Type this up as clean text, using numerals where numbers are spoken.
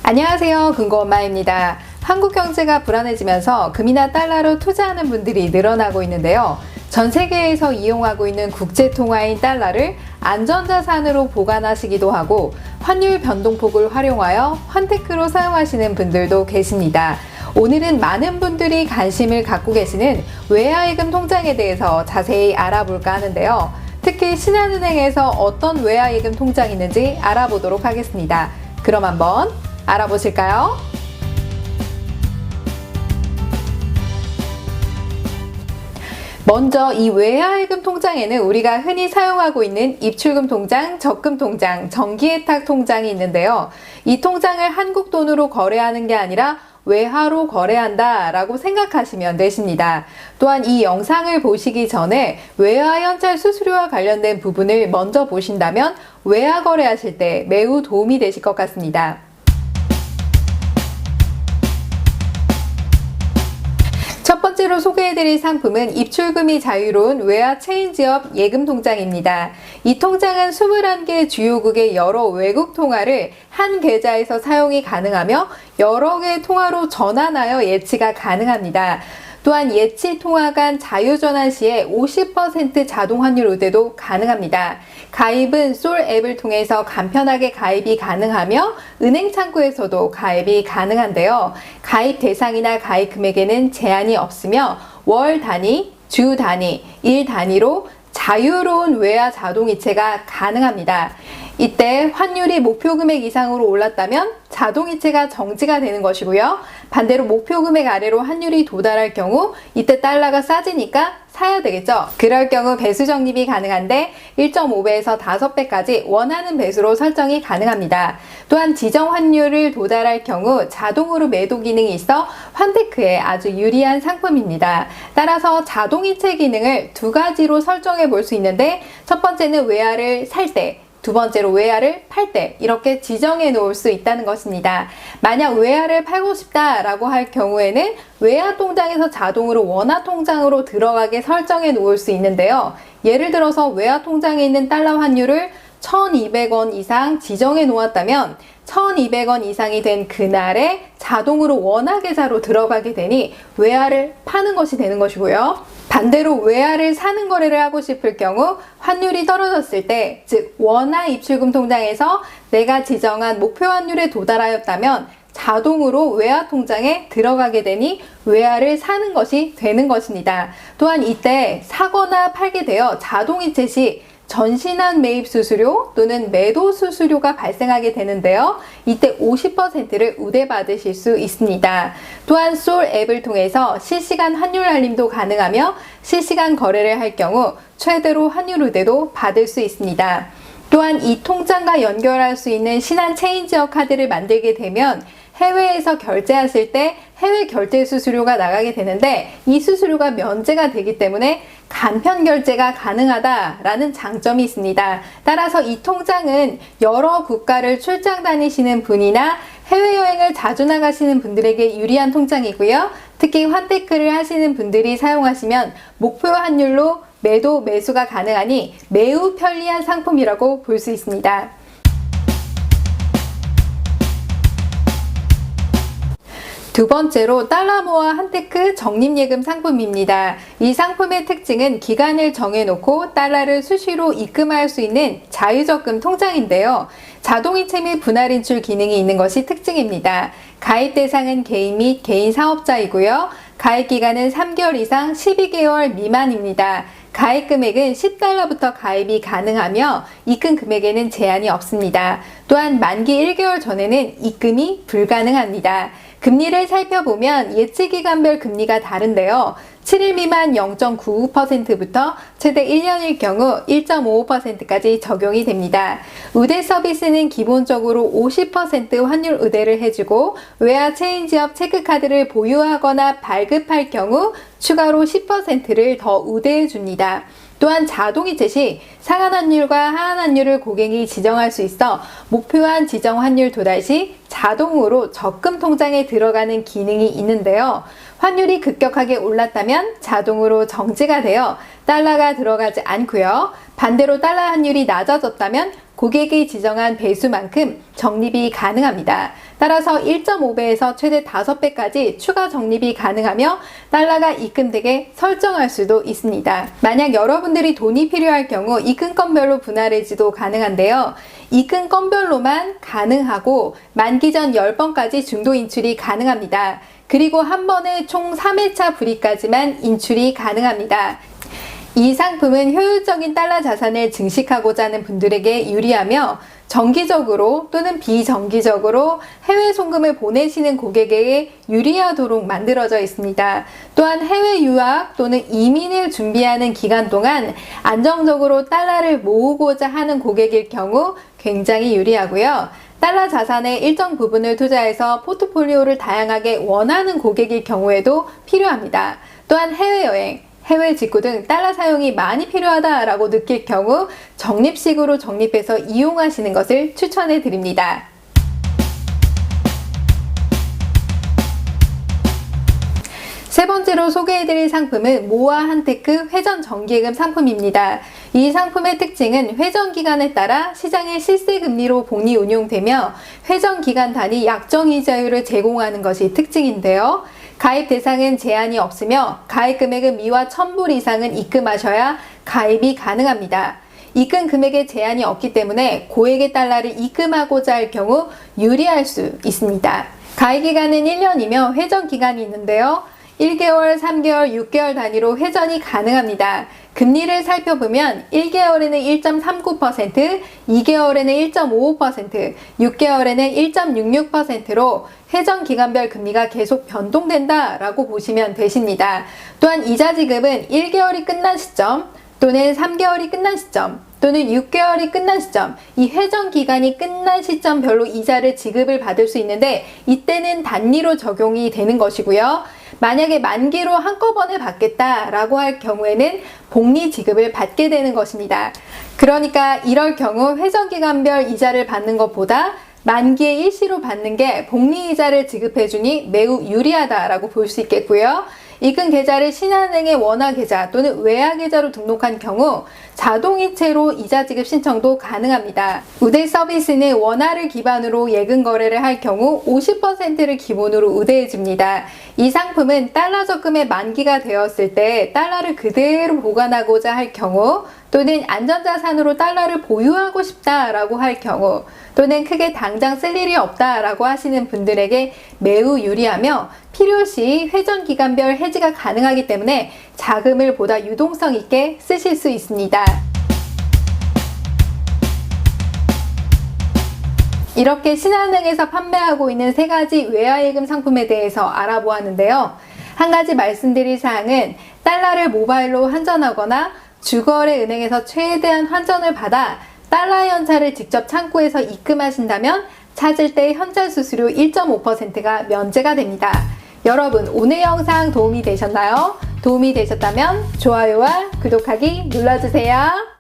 안녕하세요. 금고엄마입니다. 한국 경제가 불안해지면서 금이나 달러로 투자하는 분들이 늘어나고 있는데요. 전 세계에서 이용하고 있는 국제통화인 달러를 안전자산으로 보관하시기도 하고 환율 변동폭을 활용하여 환테크로 사용하시는 분들도 계십니다. 오늘은 많은 분들이 관심을 갖고 계시는 외화예금 통장에 대해서 자세히 알아볼까 하는데요. 특히 신한은행에서 어떤 외화예금 통장이 있는지 알아보도록 하겠습니다. 그럼 한번 알아보실까요? 먼저 이 외화예금 통장에는 우리가 흔히 사용하고 있는 입출금 통장, 적금 통장, 정기예탁 통장이 있는데요. 이 통장을 한국 돈으로 거래하는 게 아니라 외화로 거래한다 라고 생각하시면 되십니다. 또한 이 영상을 보시기 전에 외화 현찰 수수료와 관련된 부분을 먼저 보신다면 외화 거래하실 때 매우 도움이 되실 것 같습니다. 첫 번째로 소개해드릴 상품은 입출금이 자유로운 외화 체인지업 예금 통장입니다. 이 통장은 21개 주요국의 여러 외국 통화를 한 계좌에서 사용이 가능하며 여러 개의 통화로 전환하여 예치가 가능합니다. 또한 예치 통화 간 자유전환 시에 50% 자동 환율 우대도 가능합니다. 가입은 솔 앱을 통해서 간편하게 가입이 가능하며 은행 창구에서도 가입이 가능한데요. 가입 대상이나 가입 금액에는 제한이 없으며 월 단위, 주 단위, 일 단위로 자유로운 외화 자동이체가 가능합니다. 이때 환율이 목표 금액 이상으로 올랐다면 자동이체가 정지가 되는 것이고요. 반대로 목표 금액 아래로 환율이 도달할 경우 이때 달러가 싸지니까 사야 되겠죠. 그럴 경우 배수 적립이 가능한데 1.5배에서 5배까지 원하는 배수로 설정이 가능합니다. 또한 지정 환율을 도달할 경우 자동으로 매도 기능이 있어 환테크에 아주 유리한 상품입니다. 따라서 자동이체 기능을 두 가지로 설정해 볼 수 있는데 첫 번째는 외화를 살 때, 두 번째로 외화를 팔 때 이렇게 지정해 놓을 수 있다는 것입니다. 만약 외화를 팔고 싶다라고 할 경우에는 외화 통장에서 자동으로 원화 통장으로 들어가게 설정해 놓을 수 있는데요. 예를 들어서 외화 통장에 있는 달러 환율을 1,200원 이상 지정해 놓았다면 1,200원 이상이 된 그날에 자동으로 원화 계좌로 들어가게 되니 외화를 파는 것이 되는 것이고요. 반대로 외화를 사는 거래를 하고 싶을 경우 환율이 떨어졌을 때, 즉 원화 입출금 통장에서 내가 지정한 목표 환율에 도달하였다면 자동으로 외화 통장에 들어가게 되니 외화를 사는 것이 되는 것입니다. 또한 이때 사거나 팔게 되어 자동이체 시 전신한 매입 수수료 또는 매도 수수료가 발생하게 되는데요. 이때 50%를 우대받으실 수 있습니다. 또한 솔 앱을 통해서 실시간 환율 알림도 가능하며 실시간 거래를 할 경우 최대로 환율 우대도 받을 수 있습니다. 또한 이 통장과 연결할 수 있는 신한 체인지업 카드를 만들게 되면 해외에서 결제하실 때 해외 결제 수수료가 나가게 되는데 이 수수료가 면제가 되기 때문에 간편 결제가 가능하다라는 장점이 있습니다. 따라서 이 통장은 여러 국가를 출장 다니시는 분이나 해외여행을 자주 나가시는 분들에게 유리한 통장이고요. 특히 환테크를 하시는 분들이 사용하시면 목표 환율로 매도 매수가 가능하니 매우 편리한 상품이라고 볼 수 있습니다. 두 번째로 달러모아 한테크 적립예금 상품입니다. 이 상품의 특징은 기간을 정해놓고 달러를 수시로 입금할 수 있는 자유적금 통장인데요. 자동이체 및 분할인출 기능이 있는 것이 특징입니다. 가입 대상은 개인 및 개인 사업자이고요. 가입 기간은 3개월 이상 12개월 미만입니다. 가입 금액은 10달러부터 가입이 가능하며 입금 금액에는 제한이 없습니다. 또한 만기 1개월 전에는 입금이 불가능합니다. 금리를 살펴보면 예치기간별 금리가 다른데요. 7일 미만 0.99%부터 최대 1년일 경우 1.55%까지 적용이 됩니다. 우대 서비스는 기본적으로 50% 환율 우대를 해주고 외화 체인지업 체크카드를 보유하거나 발급할 경우 추가로 10%를 더 우대해 줍니다. 또한 자동이체 시 상한 환율과 하한 환율을 고객이 지정할 수 있어 목표한 지정 환율 도달 시 자동으로 적금 통장에 들어가는 기능이 있는데요. 환율이 급격하게 올랐다면 자동으로 정지가 되어 달러가 들어가지 않고요. 반대로 달러 환율이 낮아졌다면 고객이 지정한 배수만큼 적립이 가능합니다. 따라서 1.5배에서 최대 5배까지 추가 적립이 가능하며 달러가 입금되게 설정할 수도 있습니다. 만약 여러분들이 돈이 필요할 경우 입금건별로 분할 해지도 가능한데요. 입금건별로만 가능하고 만기 전 10번까지 중도 인출이 가능합니다. 그리고 한 번에 총 3회차 불이까지만 인출이 가능합니다. 이 상품은 효율적인 달러 자산을 증식하고자 하는 분들에게 유리하며 정기적으로 또는 비정기적으로 해외 송금을 보내시는 고객에게 유리하도록 만들어져 있습니다. 또한 해외 유학 또는 이민을 준비하는 기간 동안 안정적으로 달러를 모으고자 하는 고객일 경우 굉장히 유리하고요. 달러 자산의 일정 부분을 투자해서 포트폴리오를 다양하게 원하는 고객일 경우에도 필요합니다. 또한 해외여행, 해외 직구 등 달러 사용이 많이 필요하다라고 느낄 경우 적립식으로 적립해서 이용하시는 것을 추천해 드립니다. 세 번째로 소개해드릴 상품은 모아 한테크 회전 정기예금 상품입니다. 이 상품의 특징은 회전 기간에 따라 시장의 실세 금리로 복리 운용되며 회전 기간 단위 약정 이자율을 제공하는 것이 특징인데요. 가입 대상은 제한이 없으며 가입 금액은 미화 1000불 이상은 입금하셔야 가입이 가능합니다. 입금 금액에 제한이 없기 때문에 고액의 달러를 입금하고자 할 경우 유리할 수 있습니다. 가입 기간은 1년이며 회전 기간이 있는데요. 1개월, 3개월, 6개월 단위로 회전이 가능합니다. 금리를 살펴보면 1개월에는 1.39%, 2개월에는 1.55%, 6개월에는 1.66%로 회전 기간별 금리가 계속 변동된다라고 보시면 되십니다. 또한 이자 지급은 1개월이 끝난 시점 또는 3개월이 끝난 시점 또는 6개월이 끝난 시점, 이 회전 기간이 끝난 시점별로 이자를 지급을 받을 수 있는데 이때는 단리로 적용이 되는 것이고요. 만약에 만기로 한꺼번에 받겠다라고 할 경우에는 복리 지급을 받게 되는 것입니다. 그러니까 이럴 경우 회전기간별 이자를 받는 것보다 만기에 일시로 받는 게 복리 이자를 지급해주니 매우 유리하다라고 볼 수 있겠고요. 입금 계좌를 신한은행의 원화 계좌 또는 외화 계좌로 등록한 경우 자동이체로 이자 지급 신청도 가능합니다. 우대 서비스는 원화를 기반으로 예금 거래를 할 경우 50%를 기본으로 우대해 줍니다. 이 상품은 달러 적금의 만기가 되었을 때 달러를 그대로 보관하고자 할 경우 또는 안전자산으로 달러를 보유하고 싶다라고 할 경우 또는 크게 당장 쓸 일이 없다라고 하시는 분들에게 매우 유리하며 필요시 회전기간별 해지가 가능하기 때문에 자금을 보다 유동성 있게 쓰실 수 있습니다. 이렇게 신한은행에서 판매하고 있는 3가지 외화예금 상품에 대해서 알아보았는데요. 한 가지 말씀드릴 사항은 달러를 모바일로 환전하거나 주거래 은행에서 최대한 환전을 받아 달러 연차를 직접 창구에서 입금하신다면 찾을 때 현찰 수수료 1.5%가 면제가 됩니다. 여러분, 오늘 영상 도움이 되셨나요? 도움이 되셨다면 좋아요와 구독하기 눌러주세요.